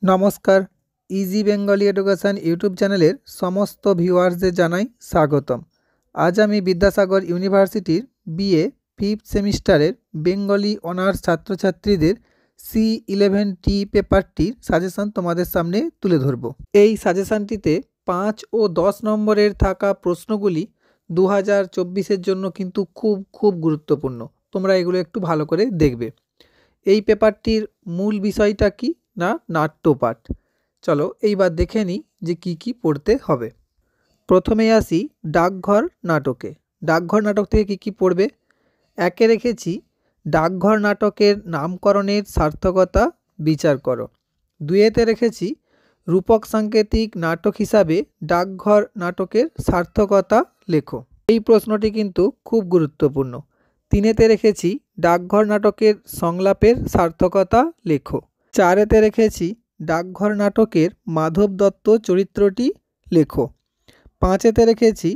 নমস্কার, easy Bengali education YouTube চ্যানেলের সমস্ত ভিউয়ার্সদের জানাই স্বাগতম। আজ আমি বিদ্যাসাগর ইউনিভার্সিটির বিএ ফিফথ সেমিস্টারের বেঙ্গলি অনার্স ছাত্রছাত্রীদের C11T পেপারটির সাজেশন তোমাদের সামনে তুলে ধরব। এই সাজেশনটিতে 5 ও 10 নম্বরের থাকা প্রশ্নগুলি 2024-এর জন্য কিন্তু খুব গুরুত্বপূর্ণ। তোমরা এগুলো একটু ভালো করে দেখবে। এই পেপারটির মূল বিষয়টা কি না নাট্যপাঠ। চলো এইবার দেখে নিই যে কি পড়তে হবে। প্রথমেই আসি ডাকঘর নাটকে। ডাকঘর নাটক থেকে কি পড়বে? একে রেখেছি ডাকঘর নাটকের নামকরণের সার্থকতা বিচার করো। দুইয়েতে রেখেছি রূপক সাংকেতিক নাটক হিসাবে ডাকঘর নাটকের সার্থকতা লেখো। এই প্রশ্নটি কিন্তু খুব গুরুত্বপূর্ণ। তিনেতে রেখেছি ডাকঘর নাটকের সংলাপের সার্থকতা লেখো। চারেতে রেখেছি ডাকঘর নাটকের মাধব দত্ত চরিত্রটি লেখো। পাঁচেতে রেখেছি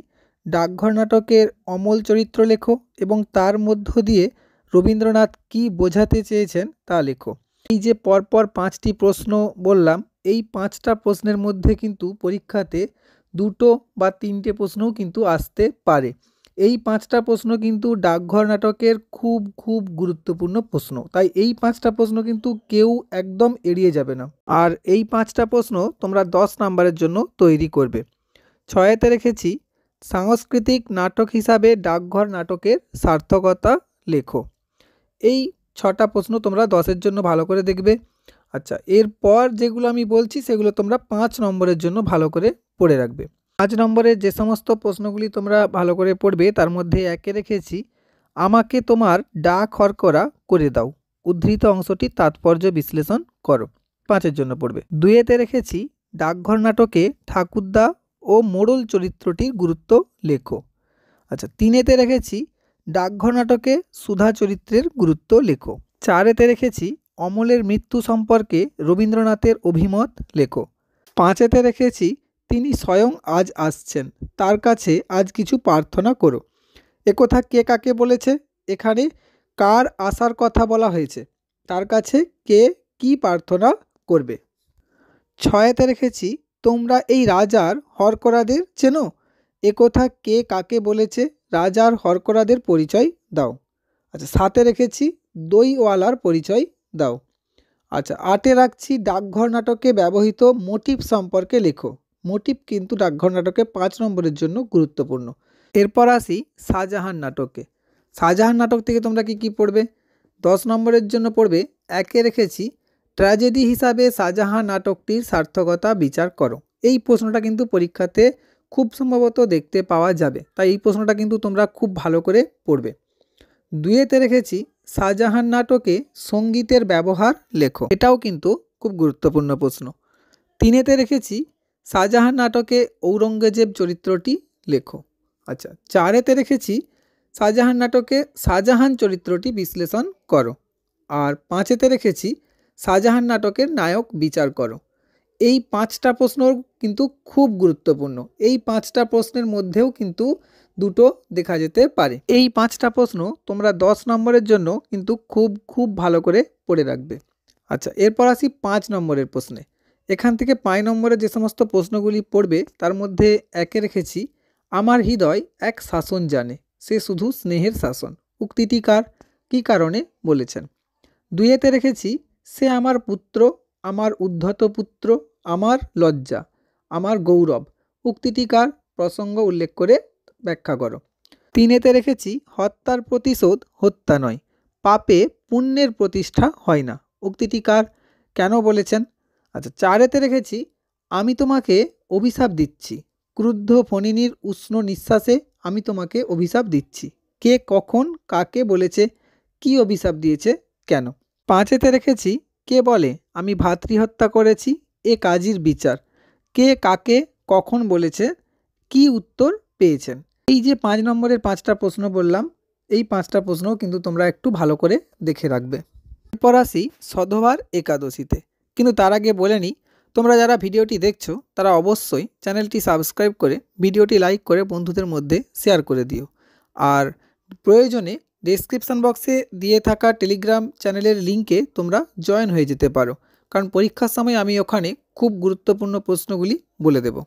ডাকঘর নাটকের অমল চরিত্র লেখো এবং তার মধ্য দিয়ে রবীন্দ্রনাথ কি বোঝাতে চেয়েছেন তা লেখো। এই যে পরপর 5টি প্রশ্ন বললাম, এই 5টা প্রশ্নের মধ্যে কিন্তু পরীক্ষাতে 2টো বা 3টে প্রশ্নও কিন্তু আসতে পারে। এই 5টা প্রশ্ন কিন্তু ডাকঘর নাটকের খুব গুরুত্বপূর্ণ প্রশ্ন, তাই এই 5টা প্রশ্ন কিন্তু কেউ একদম এড়িয়ে যাবে না। আর এই 5টা প্রশ্ন তোমরা 10 নম্বরের জন্য তৈরি করবে। 6এতে রেখেছি সাংস্কৃতিক নাটক হিসাবে ডাকঘর নাটকের সার্থকতা লেখো। এই 6টা প্রশ্ন তোমরা 10-এর জন্য ভালো করে দেখবে। আচ্ছা, এরপর যেগুলো আমি বলছি সেগুলো তোমরা 5 নম্বরের জন্য ভালো করে পড়ে রাখবে। 5 নম্বরের যে সমস্ত প্রশ্নগুলি তোমরা ভালো করে পড়বে তার মধ্যে একে রেখেছি আমাকে তোমার ডাক হরকরা করে দাও, উদ্ধৃত অংশটি তাৎপর্য বিশ্লেষণ করো। 5-এর জন্য পড়বে। 2-এতে রেখেছি ডাকঘর নাটকে ঠাকুরদা ও মোড়ল চরিত্রটির গুরুত্ব লেখো। আচ্ছা, 3-এতে রেখেছি ডাকঘর নাটকে সুধা চরিত্রের গুরুত্ব লেখো। 4-এতে রেখেছি অমলের মৃত্যু সম্পর্কে রবীন্দ্রনাথের অভিমত লেখো। 5-এতে রেখেছি তিনি স্বয়ং আজ আসছেন, তার কাছে আজ কিছু প্রার্থনা করো। একথা কে কাকে বলেছে? এখানে কার আসার কথা বলা হয়েছে, তার কাছে কে কি প্রার্থনা করবে। 6-এতে রেখেছি তোমরা এই রাজার হরকরাদের চেনো, একথা কে কাকে বলেছে, রাজার হরকরাদের পরিচয় দাও। আচ্ছা, 7-এ রেখেছি দইওয়ালার পরিচয় দাও। আচ্ছা, 8-এ রাখছি ডাকঘর নাটকে ব্যবহৃত মোটিভ সম্পর্কে লেখো। মোটিভ কিন্তু ডাকঘর নাটকে 5 নম্বরের জন্য গুরুত্বপূর্ণ। এরপর আসি শাহজাহান নাটকে। শাহজাহান নাটক থেকে তোমরা কি পড়বে? 10 নম্বরের জন্য পড়বে একে রেখেছি ট্র্যাজেডি হিসাবে শাহজাহান নাটকটির সার্থকতা বিচার করো। এই প্রশ্নটা কিন্তু পরীক্ষাতে খুব সম্ভবত দেখতে পাওয়া যাবে, তাই এই প্রশ্নটা কিন্তু তোমরা খুব ভালো করে পড়বে। 2-এতে রেখেছি শাহজাহান নাটকে সঙ্গীতের ব্যবহার লেখো। এটাও কিন্তু খুব গুরুত্বপূর্ণ প্রশ্ন। 3-এতে রেখেছি শাহজাহান নাটকে ঔরঙ্গজেব চরিত্রটি লেখো। আচ্ছা, 4-এতে রেখেছি শাহজাহান নাটকে শাহজাহান চরিত্রটি বিশ্লেষণ করো। আর 5-এতে রেখেছি শাহজাহান নাটকের নায়ক বিচার করো। এই 5টা প্রশ্ন কিন্তু খুব গুরুত্বপূর্ণ। এই 5টা প্রশ্নের মধ্যেও কিন্তু 2টো দেখা যেতে পারে। এই 5টা প্রশ্ন তোমরা 10 নম্বরের জন্য কিন্তু খুব ভালো করে পড়ে রাখবে। আচ্ছা, এরপর আসি 5 নম্বরের প্রশ্নে। এখান থেকে 5 নম্বরের যে সমস্ত প্রশ্নগুলি পড়বে তার মধ্যে একে রেখেছি আমার হৃদয় এক শাসন জানে, সে শুধু স্নেহের শাসন, উক্তিটি কার, কী কারণে বলেছেন। 2-এতে রেখেছি সে আমার পুত্র, আমার উদ্ধত পুত্র, আমার লজ্জা, আমার গৌরব, উক্তিটি কার, প্রসঙ্গ উল্লেখ করে ব্যাখ্যা করো। 3-এতে রেখেছি হত্যার প্রতিশোধ হত্যা নয়, পাপে পুণ্যের প্রতিষ্ঠা হয় না, উক্তিটি কার, কেন বলেছেন। আচ্ছা, 4-এতে রেখেছি আমি তোমাকে অভিশাপ দিচ্ছি, ক্রুদ্ধ ফণিনীর উষ্ণ নিঃশ্বাসে আমি তোমাকে অভিশাপ দিচ্ছি, কে কখন কাকে বলেছে, কি অভিশাপ দিয়েছে, কেন। 5-এতে রেখেছি কে বলে আমি ভাতৃহত্যা করেছি, এ কাজীর বিচার, কে কাকে কখন বলেছে, কি উত্তর পেয়েছেন। এই যে 5 নম্বরের 5টা প্রশ্ন বললাম, এই 5টা প্রশ্নও কিন্তু তোমরা একটু ভালো করে দেখে রাখবে। এরপর আসি সধবার একাদশীতে। কিন্তু তার আগে বলে নিই, তোমরা যারা ভিডিওটি দেখছো তারা অবশ্যই চ্যানেলটি সাবস্ক্রাইব করে ভিডিওটি লাইক করে বন্ধুদের মধ্যে শেয়ার করে দিও। আর প্রয়োজনে ডেসক্রিপশান বক্সে দিয়ে থাকা টেলিগ্রাম চ্যানেলের লিঙ্কে তোমরা জয়েন হয়ে যেতে পারো, কারণ পরীক্ষার সময় আমি ওখানে খুব গুরুত্বপূর্ণ প্রশ্নগুলি বলে দেব।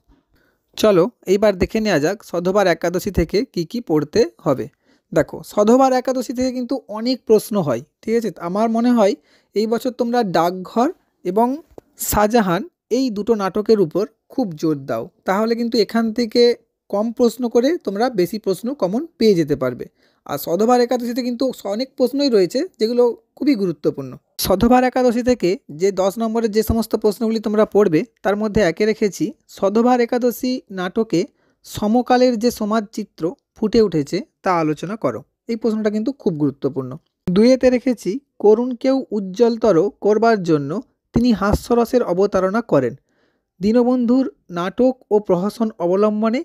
চলো এইবার দেখে নেওয়া যাক সধবার একাদশী থেকে কি কি পড়তে হবে। দেখো, সধবার একাদশী থেকে কিন্তু অনেক প্রশ্ন হয়, ঠিক আছে। আমার মনে হয় এই বছর তোমরা ডাকঘর এবং শাহজাহান এই দুটো নাটকের উপর খুব জোর দাও, তাহলে কিন্তু এখান থেকে কম প্রশ্ন করে তোমরা বেশি প্রশ্ন কমন পেয়ে যেতে পারবে। আর সধবার একাদশীতে কিন্তু অনেক প্রশ্নই রয়েছে যেগুলো খুবই গুরুত্বপূর্ণ। সধবার একাদশী থেকে যে 10 নম্বরের যে সমস্ত প্রশ্নগুলি তোমরা পড়বে তার মধ্যে একে রেখেছি সধবার একাদশী নাটকে সমকালের যে সমাজ চিত্র ফুটে উঠেছে তা আলোচনা করো। এই প্রশ্নটা কিন্তু খুব গুরুত্বপূর্ণ। 2-এতে রেখেছি করুণকেও উজ্জ্বলতর করবার জন্য তিনি হাস্যরসের অবতারণা করেন। দীনবন্ধুর নাটক ও প্রহসন অবলম্বনে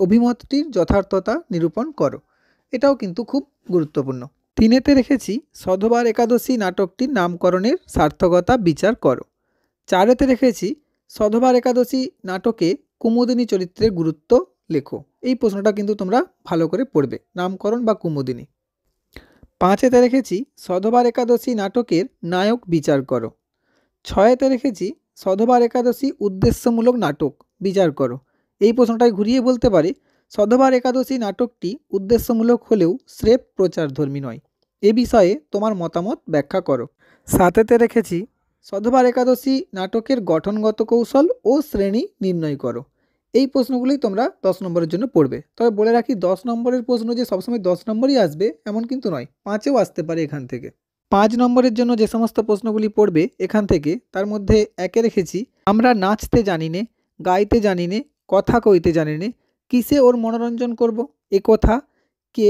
অভিমতটির যথার্থতা নিরূপণ করো। এটাও কিন্তু খুব গুরুত্বপূর্ণ। 3-এতে রেখেছি সধবার একাদশী নাটকটির নামকরণের সার্থকতা বিচার করো। 4-এতে রেখেছি সধবার একাদশী নাটকে কুমুদিনী চরিত্রের গুরুত্ব লেখো। এই প্রশ্নটা কিন্তু তোমরা ভালো করে পড়বে, নামকরণ বা কুমুদিনী। 5-এতে রেখেছি সধবার একাদশী নাটকের নায়ক বিচার করো। 6-এতে রেখেছি সধবার একাদশী উদ্দেশ্যমূলক নাটক বিচার করো। এই প্রশ্নটাই ঘুরিয়ে বলতে পারে সধবার একাদশী নাটকটি উদ্দেশ্যমূলক হলেও স্রেফ প্রচারধর্মী নয়, এ বিষয়ে তোমার মতামত ব্যাখ্যা করো। 7-এতে রেখেছি সধবার একাদশী নাটকের গঠনগত কৌশল ও শ্রেণী নির্ণয় করো। এই প্রশ্নগুলি তোমরা 10 নম্বরের জন্য পড়বে। তবে বলে রাখি 10 নম্বরের প্রশ্ন যে সবসময় 10 নম্বরই আসবে এমন কিন্তু নয়, 5-এও আসতে পারে এখান থেকে। 5 নম্বরের জন্য যে সমস্ত প্রশ্নগুলি পড়বে এখান থেকে তার মধ্যে একে রেখেছি আমরা নাচতে জানি নে, গাইতে জানি নে, কথা কইতে জানি নে, কিসে ওর মনোরঞ্জন করব, এ কথা কে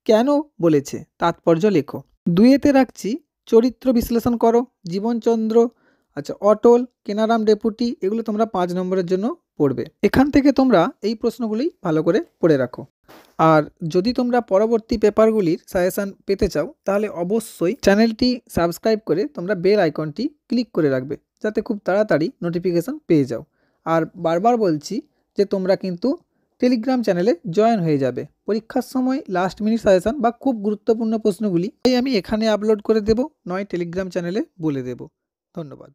কেন বলেছে, তাৎপর্য লেখো। 2-এতে রাখছি চরিত্র বিশ্লেষণ করো, জীবনচন্দ্র, অটল, কেনারাম ডেপুটি, এগুলো তোমরা 5 নম্বরের জন্য পড়বে। এখান থেকে তোমরা এই প্রশ্নগুলি ভালো করে পড়ে রাখো। আর যদি তোমরা পরবর্তী পেপারগুলির সাজেশান পেতে চাও তাহলে অবশ্যই চ্যানেলটি সাবস্ক্রাইব করে তোমরা বেল আইকনটি ক্লিক করে রাখবে, যাতে খুব তাড়াতাড়ি নোটিফিকেশান পেয়ে যাও। আর বারবার বলছি যে তোমরা কিন্তু টেলিগ্রাম চ্যানেলে জয়েন হয়ে যাবে। পরীক্ষার সময় লাস্ট মিনিট সাজেশান বা খুব গুরুত্বপূর্ণ প্রশ্নগুলি আমি এখানে আপলোড করে দেব, নয় টেলিগ্রাম চ্যানেলে বলে দেব। ধন্যবাদ।